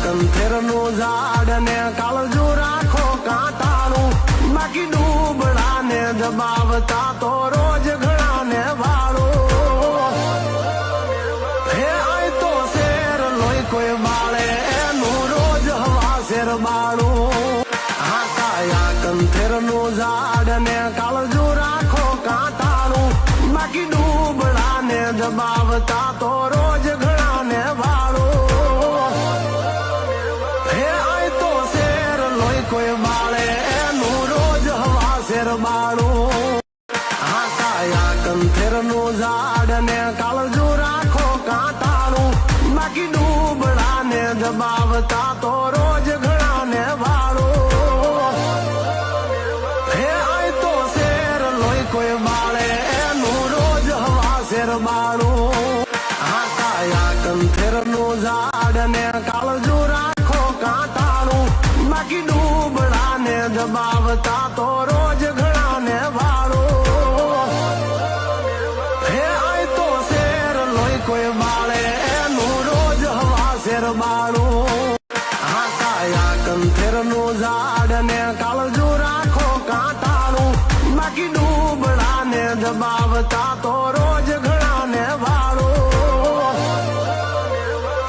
કંથેરનું ઝાડ ને કાળજું રાખો કાંટાળું, બાકી ડૂબડાને દબાવતા તો રોજ ઘણાને વાળું. હે આય તો શેર લોહી કોઈ બાળે એનું રોજ હવા શેર બાળું. હા કાયા કંથેરનું ઝાડ ને કાળજું રાખો કાંટાળું, બાકી ડૂબડાને દબાવતા તો રોજ ઘણાને વાળું. હે આય તો શેર લોહી કોઈ બાળે એનું રોજ હવા શેર બાળું. હા કાયા કંથેરનું ઝાડ ને કાળજું રાખો કાંટાળું, બાકી ડૂબડાને દબાવતા તો રોજ ઘણાને વાળું. હે આય તો શેર લોહી કોઈ બાળે એનું રોજ હવા શેર બાળું. હા કાયા કંથેરનું ઝાડ ને કાળજું રાખો કાંટાળું, બાકી ડૂબડાને દબાવતા તો રોજ ઘણાને વાળું. હે આય તો શેર લોહી કોઈ બાળે એનું રોજ હવા શેર બાળું. હા કાયા કંથેરનું ઝાડ ને કાળજું રાખો કાંટાળું, બાકી ડૂબડાને દબાવતા તો રોજ ઘણાને વાળું.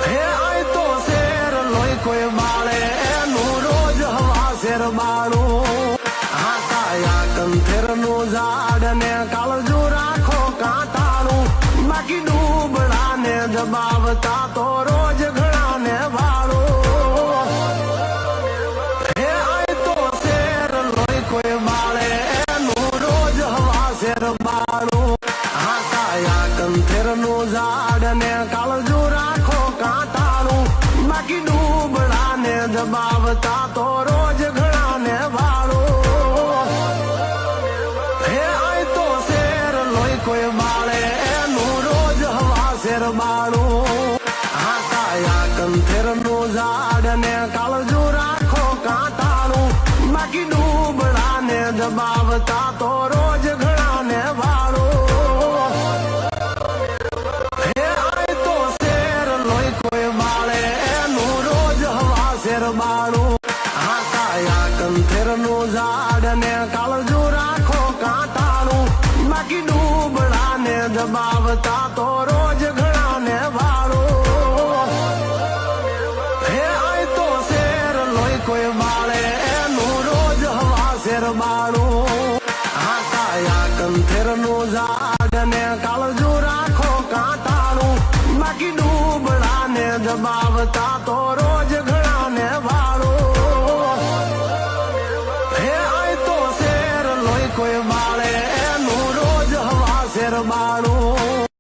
હે આય તો શેર લોહી કોઈ બાળે એનું રોજ હવા શેર બાળું. હા કાયા કંથેરનું ઝાડ ને કાળજું રાખો કાંટાળું, બાકી ડૂબડાને દબાવતા તો રોજ ઘણાને વાળું. હે આય તો શેર લોહી કોઈ બાળે એનું રોજ હવા શેર બાળું. હા કાયા કંથેરનું ઝાડ ને કાળજું રાખો કાંટાળું, બાકી ડૂબડાને દબાવતા તો રોજ ઘણાને વાળું. હે આય તો શેર લોહી કોઈ બાળે એનું રોજ હવા શેર બાળું. હા કાયા કંથેરનું ઝાડ ને કાળજું રાખો કાંટાળું, બાકી ડૂબડાને દબાવતા તો રોજ ઘણાને વાળું. હે આય તો શેર લોહી કોઈ બાળે એનું રોજ હવા શેર બાળું. હા કાયા કંથેરનું ઝાડ ને કાળજું રાખો કાંટાળું, બાકી ડૂબડાને દબાવતા તો રોજ ઘણાને વાળું. હે આય તો શેર લોહી કોઈ બાળે એનું રોજ હવા શેર બાળું. હા કાયા કંથેરનું ઝાડ ને કાળજું રાખો કાંટાળું, બાકી ડૂબડાને દબાવતા તો રોજ ઘણાને વાળું. હે આય તો શેર લોહી કોઈ બાળે એનું રોજ હવા શેર બાળું.